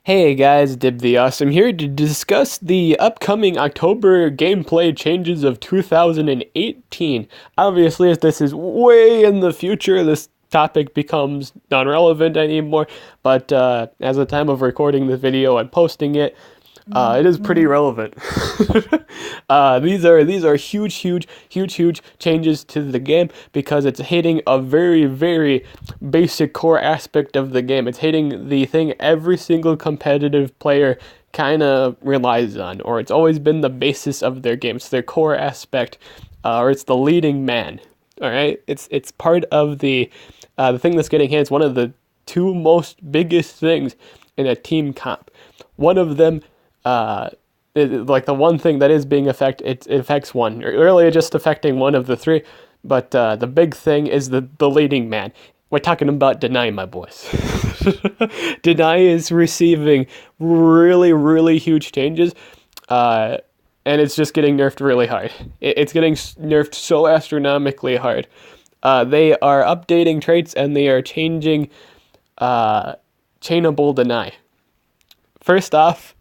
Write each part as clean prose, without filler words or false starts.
Hey guys, Dib the Awesome here to discuss the upcoming October gameplay changes of 2018. Obviously, as this is way in the future, this topic becomes non-relevant anymore, but as the time of recording this video and posting it, it is pretty relevant. These are huge changes to the game because it's hitting a very basic core aspect of the game. It's hitting the thing every single competitive player kind of relies on, or it's always been the basis of their game. It's their core aspect, or it's the leading man. All right, it's part of the thing that's getting hit. It's one of the two most biggest things in a team comp. One of them like the one thing that is being affected, it affects one. Really just affecting one of the three, but the big thing is the leading man. We're talking about Deny, my boys. Deny is receiving really huge changes, and it's just getting nerfed really hard. It's getting nerfed so astronomically hard. They are updating traits and they are changing chainable Deny. First off,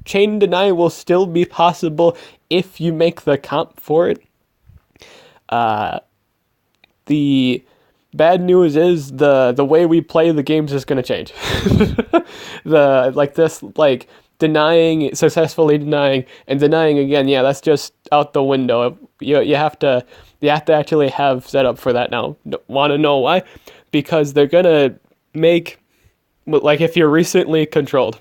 chain Deny will still be possible if you make the comp for it. The bad news is the way we play the games is going to change. Successfully denying and denying again, yeah, that's just out the window. You have to actually have set up for that now. Want to know why? Because they're going to make, like, if you're recently controlled.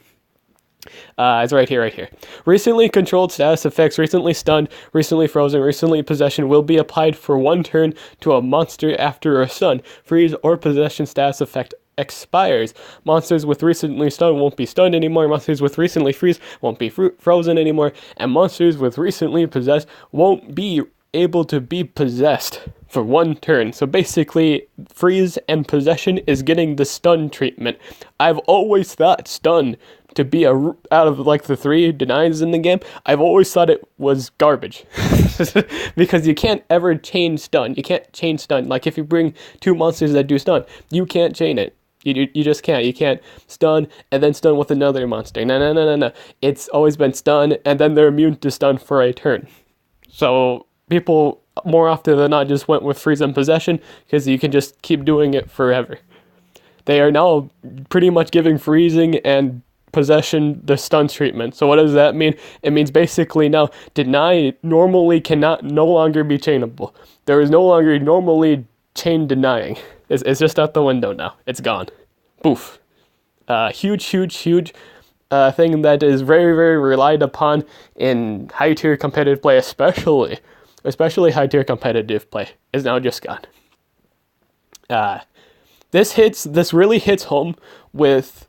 It's right here. Recently controlled status effects, recently stunned, recently frozen, recently possession will be applied for one turn to a monster after a stun, freeze, or possession status effect expires. Monsters with recently stunned won't be stunned anymore, monsters with recently freeze won't be frozen anymore, and monsters with recently possessed won't be able to be possessed for one turn. So basically, freeze and possession is getting the stun treatment. I've always thought stun to be out of like the three denies in the game, I've always thought it was garbage. Because you can't ever chain stun. You can't chain stun. Like if you bring two monsters that do stun, you can't chain it. You just can't. You can't stun and then stun with another monster. No. It's always been stun and then they're immune to stun for a turn. So people more often than not just went with freeze and possession because you can just keep doing it forever. They are now pretty much giving freezing and possession the stun treatment. So what does that mean? It means basically now deny normally cannot no longer be chainable. There is no longer normally chain denying. It's just out the window now. It's gone. Poof. Huge thing that is very relied upon in high tier competitive play, especially high tier competitive play, is now just gone. This really hits home with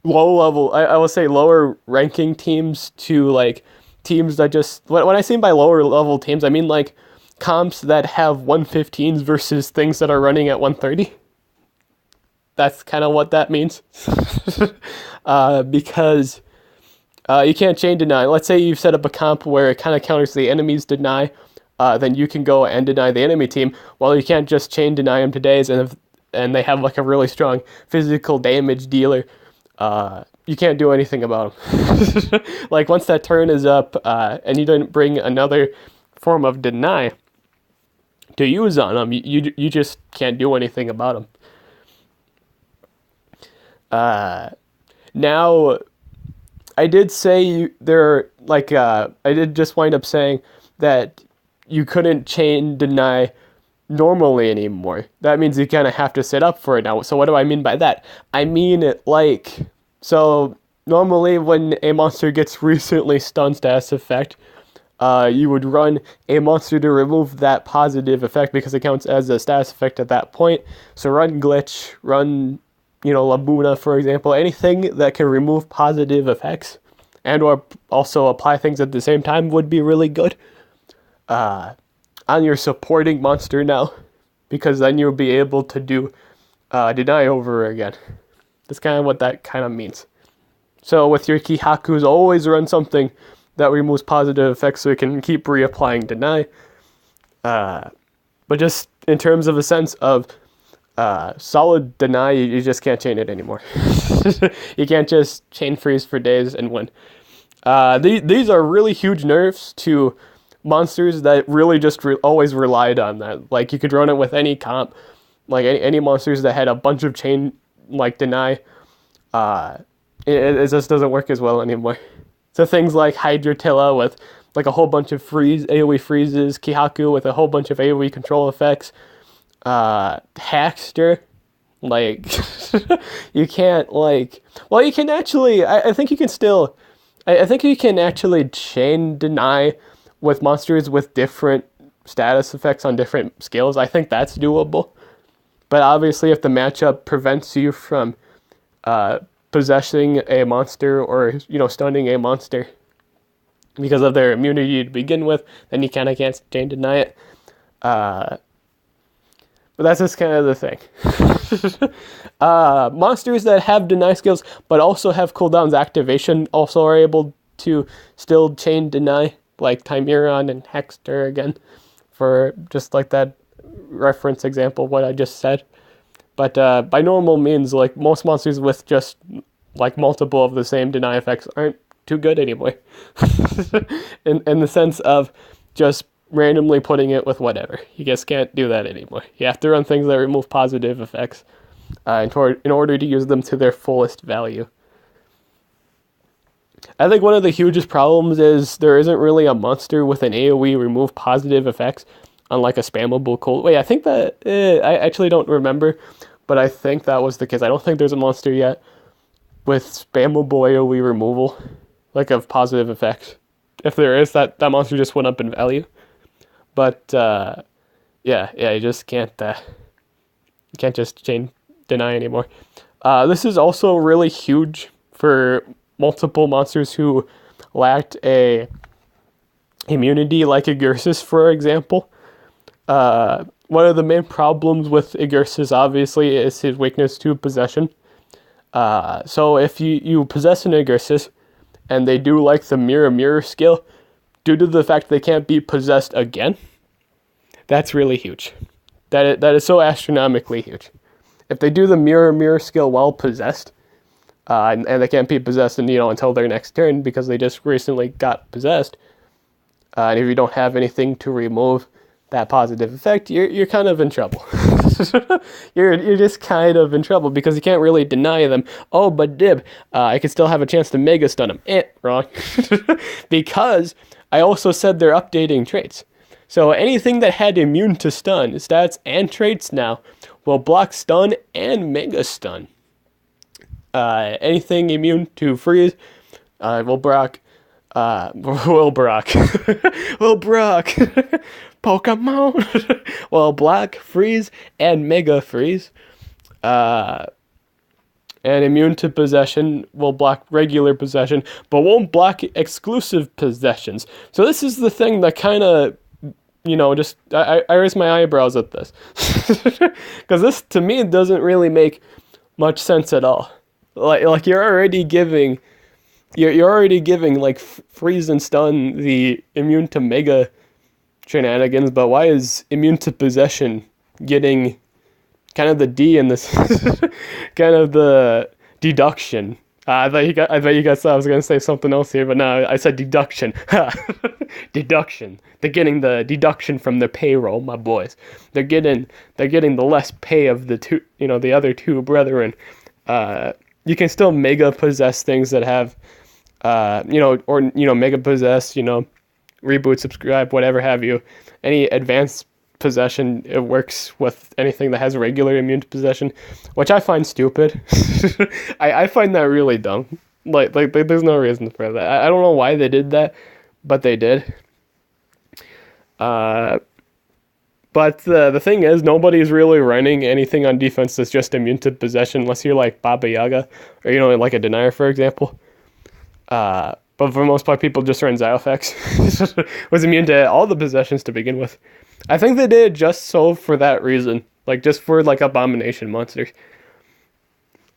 low level, I will say lower ranking teams to like teams that just, when I say by lower level teams, I mean like comps that have 115s versus things that are running at 130. That's kind of what that means. Because you can't chain deny. Let's say you've set up a comp where it kind of counters the enemy's deny, then you can go and deny the enemy team. Well, you can't just chain deny them to days, and they have like a really strong physical damage dealer. You can't do anything about them. Like once that turn is up, and you didn't bring another form of deny to use on them, you just can't do anything about them. Now, I did say I did just wind up saying that you couldn't chain deny normally anymore. That means you kind of have to set up for it now. So what do I mean by that? I mean so normally when a monster gets recently stunned status effect, you would run a monster to remove that positive effect because it counts as a status effect at that point. So run Glitch, run, Labuna, for example, anything that can remove positive effects and or also apply things at the same time would be really good on your supporting monster now, because then you'll be able to do deny over again. That's kind of what that kind of means. So with your Kihakus, always run something that removes positive effects so you can keep reapplying deny. But just in terms of a sense of Solid deny, you just can't chain it anymore. You can't just chain freeze for days and win. These are really huge nerfs to monsters that really just always relied on that. Like, you could run it with any comp, like any monsters that had a bunch of chain, like, deny. It just doesn't work as well anymore. So things like Hydratilla with like a whole bunch of AoE freezes, Kihaku with a whole bunch of AoE control effects, Hackster, like, you can't, like, well, you can actually, I think you can still, I think you can actually chain deny with monsters with different status effects on different skills. I think that's doable. But obviously, if the matchup prevents you from possessing a monster or, stunning a monster because of their immunity to begin with, then you kind of can't chain deny it. But that's just kind of the thing. Monsters that have deny skills but also have cooldowns activation also are able to still chain deny, like Timeron and Hexter again, for just like that reference example, what I just said. But by normal means, like, most monsters with just like multiple of the same deny effects aren't too good anymore. in the sense of just randomly putting it with whatever. You just can't do that anymore. You have to run things that remove positive effects in order to use them to their fullest value. I think one of the hugest problems is there isn't really a monster with an AoE remove positive effects on like a spammable cold. Wait, I think that, I actually don't remember, but I think that was the case. I don't think there's a monster yet with spammable AoE removal, like, of positive effects. If there is, that monster just went up in value. But, yeah, you just can't just chain deny anymore. This is also really huge for multiple monsters who lacked a immunity, like Igursus, for example. One of the main problems with Igursus, obviously, is his weakness to possession. So if you possess an Igursus, and they do like the mirror skill, due to the fact they can't be possessed again, that's really huge. That is so astronomically huge. If they do the mirror skill while possessed, and they can't be possessed until their next turn because they just recently got possessed, and if you don't have anything to remove that positive effect, you're kind of in trouble. you're just kind of in trouble because you can't really deny them. Oh, but Dib, I could still have a chance to mega stun them. Wrong. Because I also said they're updating traits. So anything that had immune to stun stats and traits now will block stun and mega stun. Anything immune to freeze will Brock. Will Brock. Pokemon. Well, block, freeze, and mega freeze. And immune to possession will block regular possession, but won't block exclusive possessions. So this is the thing that kind of, just, I raise my eyebrows at this. Because this, to me, doesn't really make much sense at all. Like you're already giving like freeze and stun the immune to mega shenanigans, but why is immune to possession getting kind of the D in this kind of the deduction? I thought you guys thought I was gonna say something else here, but no, I said deduction. Deduction. They're getting the deduction from their payroll, my boys. They're getting the less pay of the two, the other two brethren. You can still mega possess things that have, mega possess, reboot, subscribe, whatever have you. Any advanced possession, it works with anything that has regular immune to possession, which I find stupid. I find that really dumb. Like there's no reason for that. I don't know why they did that, but they did. But the thing is, nobody's really running anything on defense that's just immune to possession, unless you're like Baba Yaga, or like a Denier, for example. But for the most part, people just run Xiophex. Was immune to all the possessions to begin with. I think they did just so for that reason, like just for like abomination monsters.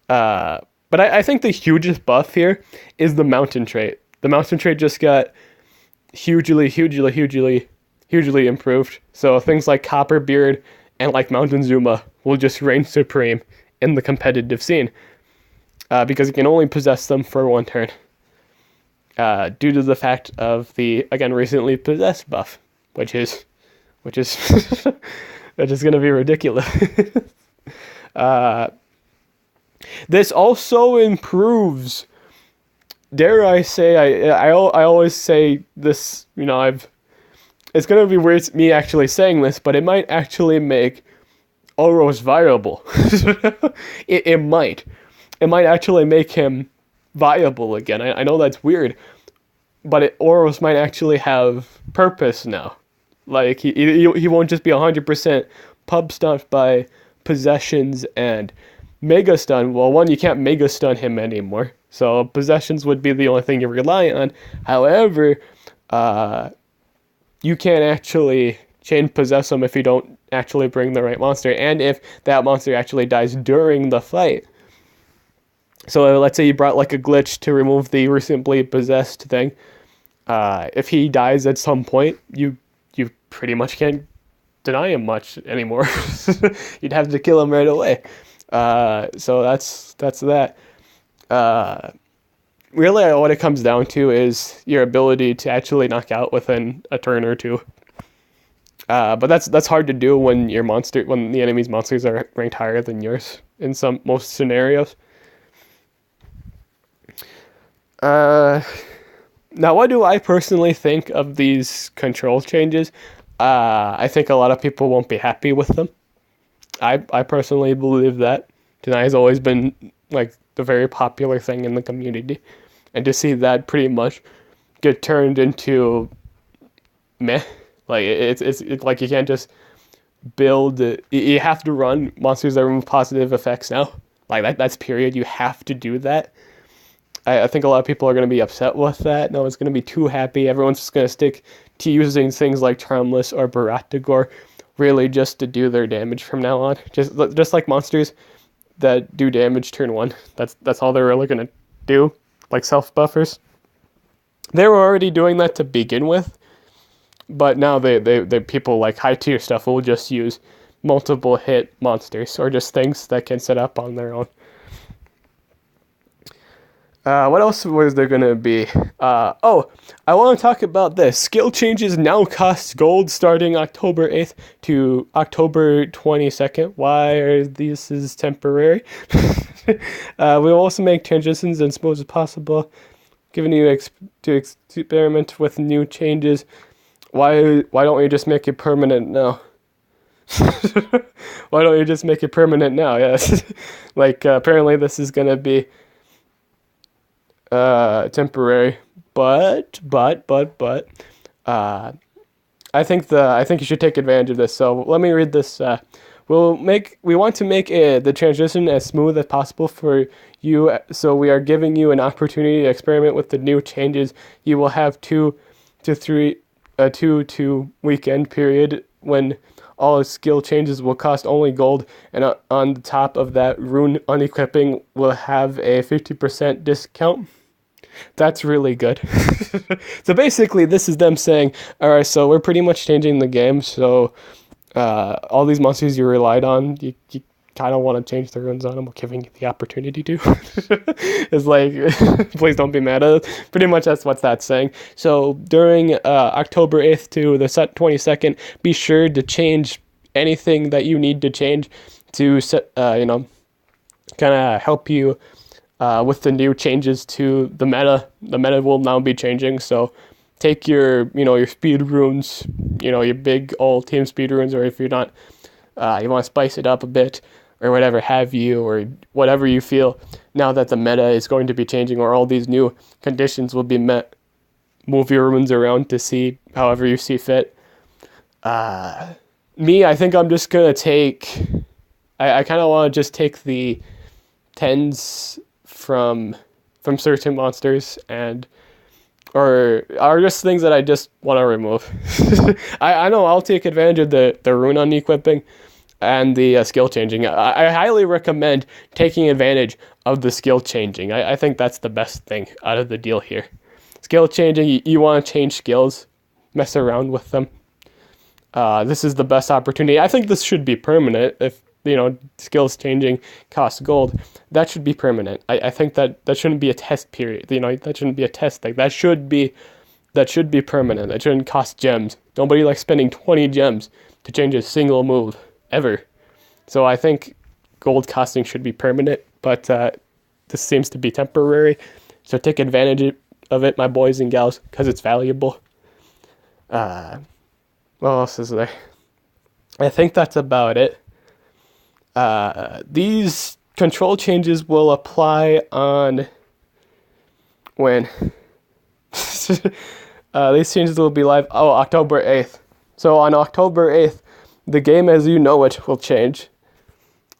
But I think the hugest buff here is the mountain trait. The mountain trait just got hugely improved. So things like Copperbeard and like Mountain Zuma will just reign supreme in the competitive scene, because you can only possess them for one turn, due to the fact of the, again, recently possessed buff, which is which is going to be ridiculous. This also improves, dare I say, I always say this, it's going to be weird me actually saying this, but it might actually make Oros viable. It might. It might actually make him viable again. I know that's weird, but Oros might actually have purpose now. Like, he won't just be 100% pub stunned by possessions and mega stun. Well, one, you can't mega stun him anymore, so possessions would be the only thing you rely on. However, you can't actually chain possess him if you don't actually bring the right monster, and if that monster actually dies during the fight. So let's say you brought like a glitch to remove the recently possessed thing. If he dies at some point, you pretty much can't deny him much anymore. You'd have to kill him right away. So that's that. Really, what it comes down to is your ability to actually knock out within a turn or two. But that's hard to do when the enemy's monsters are ranked higher than yours in most scenarios. Now, what do I personally think of these control changes? I think a lot of people won't be happy with them. I personally believe that. Deny has always been like the very popular thing in the community, and to see that pretty much get turned into meh, like it's like you can't just build it. You have to run monsters that remove positive effects now. Like that's period. You have to do that. I think a lot of people are going to be upset with that. No one's going to be too happy. Everyone's just going to stick to using things like Charmless or Baratagor, really just to do their damage from now on. Just like monsters that do damage turn one. That's all they're really going to do, like self-buffers. They were already doing that to begin with, but now they people like high-tier stuff will just use multiple hit monsters, or just things that can set up on their own. What else was there going to be? I want to talk about this. Skill changes now cost gold starting October 8th to October 22nd. Why are these is temporary? We'll also make transitions as smooth as possible, giving you to experiment with new changes. Why don't we just make it permanent now? Why don't you just make it permanent now? Yes. Like, apparently this is going to be temporary, but I think you should take advantage of this. So let me read this. We want to make the transition as smooth as possible for you. So we are giving you an opportunity to experiment with the new changes. You will have 2 to weekend period when all skill changes will cost only gold, and on the top of that, rune unequipping will have a 50% discount. That's really good. So basically, this is them saying, all right, so we're pretty much changing the game, so all these monsters you relied on, you kind of want to change the runes on them. We're giving you the opportunity to. It's like, please don't be mad at us. Pretty much that's what that's saying. So during October 8th to the 22nd, be sure to change anything that you need to change to kind of help you with the new changes to the meta. The meta will now be changing, so take your speed runes, your big old team speed runes, or if you're not, you want to spice it up a bit, or whatever have you, or whatever you feel, now that the meta is going to be changing, or all these new conditions will be met. Move your runes around to see however you see fit. I think I'm just going to take, I kind of want to just take the 10s from certain monsters or just things that I just want to remove. I know I'll take advantage of the rune unequipping and the skill changing. I highly recommend taking advantage of the skill changing. I think that's the best thing out of the deal here. Skill changing, you want to change skills, mess around with them. This is the best opportunity. I think this should be permanent. If skills changing costs gold, that should be permanent. I think that shouldn't be a test period. That shouldn't be a test thing. That should be permanent. That shouldn't cost gems. Nobody likes spending 20 gems to change a single move ever. So I think gold costing should be permanent, but this seems to be temporary. So take advantage of it, my boys and gals, because it's valuable. What else is there? I think that's about it. These control changes will apply on when these changes will be live. October 8th. So on October 8th, the game as you know it will change.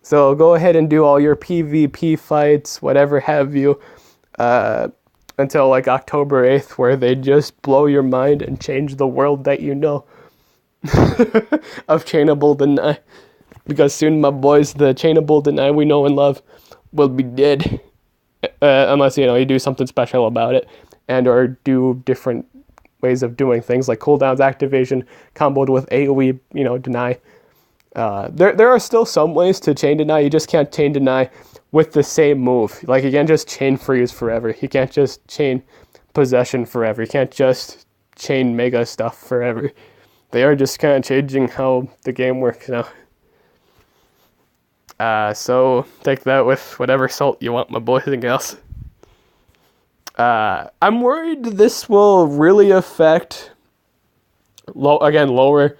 So go ahead and do all your PvP fights, whatever have you, until like October 8th, where they just blow your mind and change the world that you know of Chainable Deny. Because soon, my boys, the Chainable Deny we know and love will be dead. Unless, you do something special about it and or do different ways of doing things like cooldowns activation comboed with AoE, deny. There are still some ways to chain deny. You just can't chain deny with the same move. Like, you can't just chain freeze forever. You can't just chain possession forever. You can't just chain mega stuff forever. They are just kind of changing how the game works now. So take that with whatever salt you want, my boys and gals. I'm worried this will really affect lower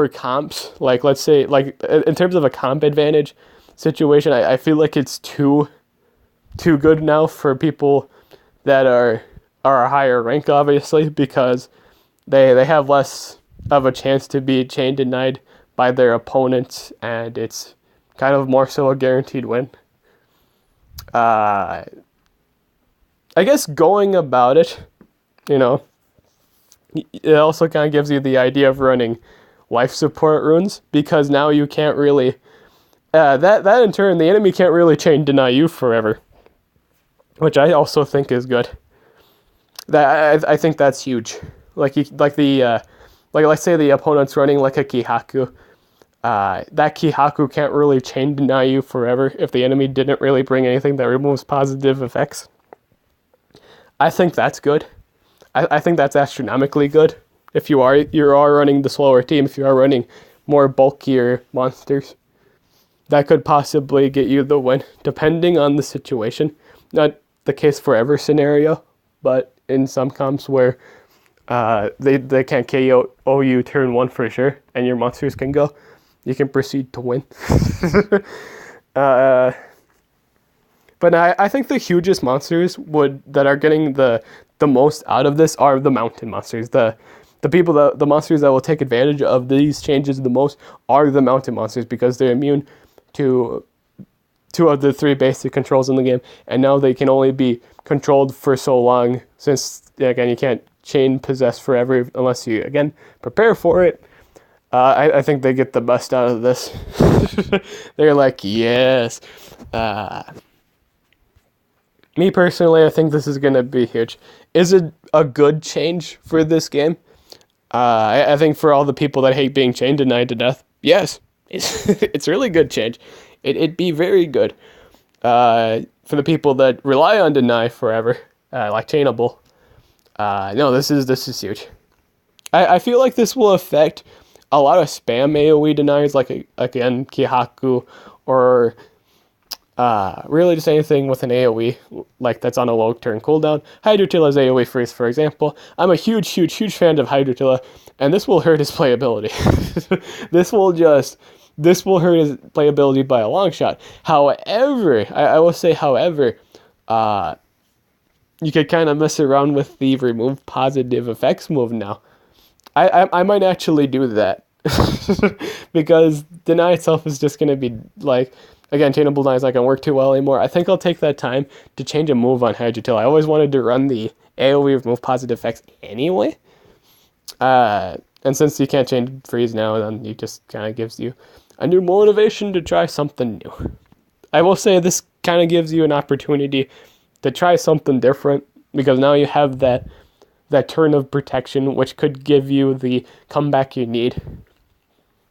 comps. Like, let's say, like in terms of a comp advantage situation, I feel like it's too good now for people that are a higher rank, obviously, because they have less of a chance to be chain denied by their opponents, and it's kind of more so a guaranteed win. I guess going about it, it also kind of gives you the idea of running life support runes, because now you can't really, that in turn, the enemy can't really chain deny you forever, which I also think is good. I think that's huge. Like let's say the opponent's running like a Kihaku. That Kihaku can't really chain deny you forever if the enemy didn't really bring anything that removes positive effects. I think that's good. I think that's astronomically good. If you are running the slower team, if you are running more bulkier monsters, that could possibly get you the win, depending on the situation. Not the case for every scenario, but in some comps where they can't KO you turn 1 for sure, and your monsters can go, you can proceed to win. But I think the hugest monsters that are getting the most out of this are the mountain monsters. The monsters that will take advantage of these changes the most are the mountain monsters, because they're immune to 2 of the 3 basic controls in the game, and now they can only be controlled for so long, since again you can't chain possess forever unless you again prepare for it. I think they get the best out of this. They're like, yes. Me personally, I think this is going to be huge. Is it a good change for this game? I think for all the people that hate being chain denied to death, yes. It's really good change. It'd be very good. For the people that rely on deny forever, like Chainable, no, this is huge. I feel like this will affect a lot of spam AoE deniers, like again Kihaku, or really just anything with an AoE like that's on a low turn cooldown. Hydrotilla's AoE freeze, for example. I'm a huge fan of Hydrotilla, and this will hurt his playability. This will hurt his playability by a long shot. However, I will say, you could kind of mess around with the remove positive effects move now. I might actually do that. Because deny itself is just going to be like, again, chainable deny is not going to work too well anymore. I think I'll take that time to change a move on Hydrotilla. I always wanted to run the AoE remove positive effects anyway. And since you can't change freeze now, then it just kind of gives you a new motivation to try something new. I will say this kind of gives you an opportunity to try something different, because now you have that that turn of protection, which could give you the comeback you need,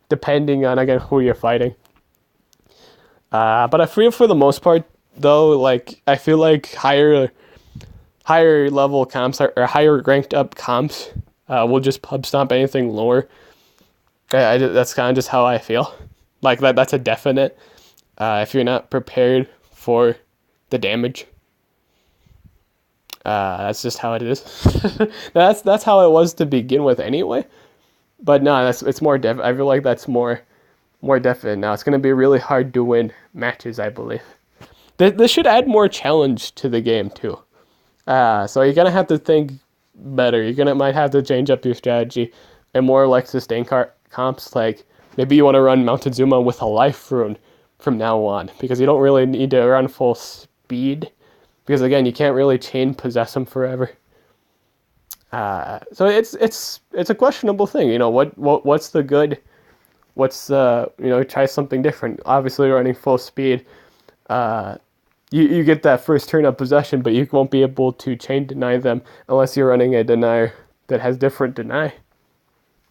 depending on, again, who you're fighting. But I feel for the most part, though, like, I feel like higher level comps or higher ranked up comps will just pub stomp anything lower. That's kind of just how I feel. Like, that's a definite. If you're not prepared for the damage, that's just how it is. That's how it was to begin with anyway. But no, it's more I feel like that's more definite now. It's going to be really hard to win matches, I believe. This should add more challenge to the game too. So you're gonna have to think better. Might have to change up your strategy and more like sustain comps. Like maybe you want to run Montezuma with a life rune from now on, because you don't really need to run full speed. Because again, you can't really chain possess him forever. So it's a questionable thing. You know, what's the good? What's try something different. Obviously, running full speed, you get that first turn of possession, but you won't be able to chain deny them unless you're running a denier that has different deny.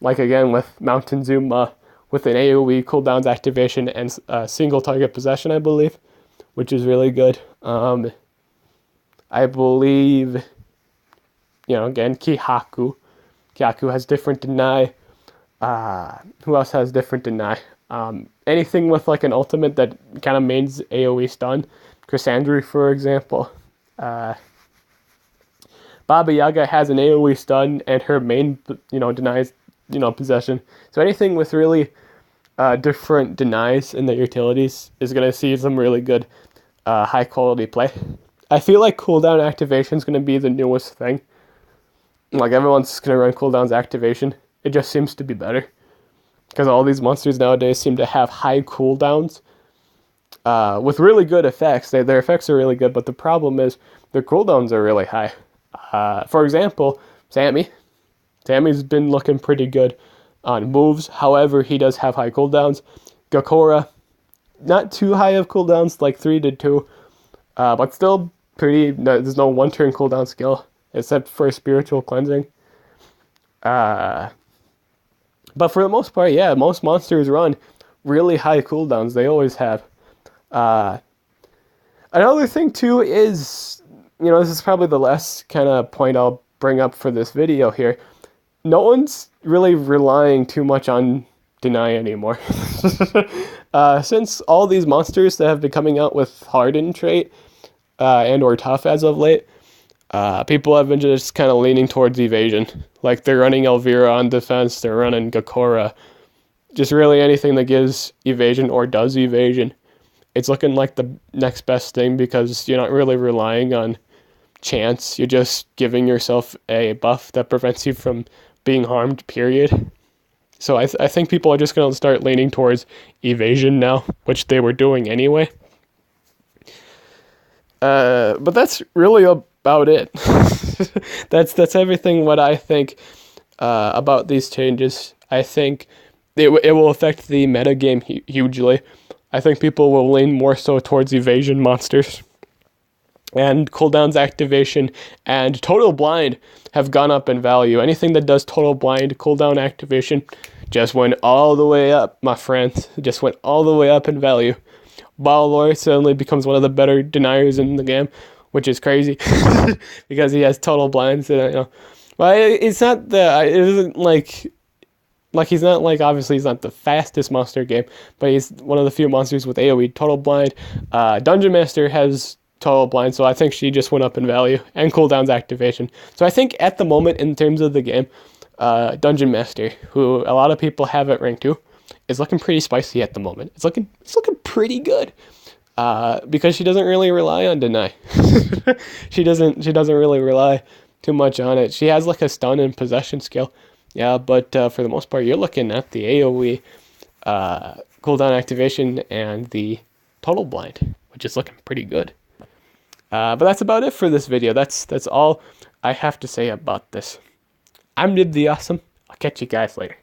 Like again with Montezuma, with an AoE cooldowns activation and single target possession, I believe, which is really good. I believe, again, Kihaku has different deny. Who else has different deny? Anything with like an ultimate that kind of mains AoE stun. Cassandra, for example. Baba Yaga has an AoE stun and her main, denies, possession. So anything with really different denies in the utilities is going to see some really good high quality play. I feel like cooldown activation is going to be the newest thing. Like everyone's going to run cooldowns activation. It just seems to be better. Because all these monsters nowadays seem to have high cooldowns with really good effects. Their effects are really good, but the problem is their cooldowns are really high. For example, Sammy's been looking pretty good on moves. However, he does have high cooldowns. Gakora, not too high of cooldowns, like 3 to 2, but still pretty. There's no one-turn cooldown skill except for spiritual cleansing. But for the most part, yeah, most monsters run really high cooldowns. They always have. Another thing too is, this is probably the last kind of point I'll bring up for this video here. No one's really relying too much on deny anymore. Since all these monsters that have been coming out with hardened trait and or tough as of late, people have been just kind of leaning towards evasion. Like they're running Elvira on defense, they're running Gakora. Just really anything that gives evasion or does evasion. It's looking like the next best thing because you're not really relying on chance. You're just giving yourself a buff that prevents you from being harmed, period. So I think people are just going to start leaning towards evasion now, which they were doing anyway. But that's really about it. That's everything what I think about these changes. I think it will affect the metagame hugely. I think people will lean more so towards evasion monsters. And cooldowns activation and total blind have gone up in value. Anything that does total blind cooldown activation just went all the way up, my friends. Just went all the way up in value. Balor suddenly becomes one of the better deniers in the game, which is crazy because he has total blinds. Well, it's not it isn't like he's not like, obviously he's not the fastest monster game, but he's one of the few monsters with AoE total blind. Dungeon Master has total blind, so I think she just went up in value, and cooldowns activation. So I think at the moment in terms of the game, Dungeon Master, who a lot of people have at rank 2, is looking pretty spicy at the moment. It's looking pretty good. Because she doesn't really rely on deny. she doesn't really rely too much on it. She has like a stun and possession skill. Yeah, but for the most part, you're looking at the AoE cooldown activation and the total blind, which is looking pretty good. But that's about it for this video. That's all I have to say about this. I'm Nib the Awesome. I'll catch you guys later.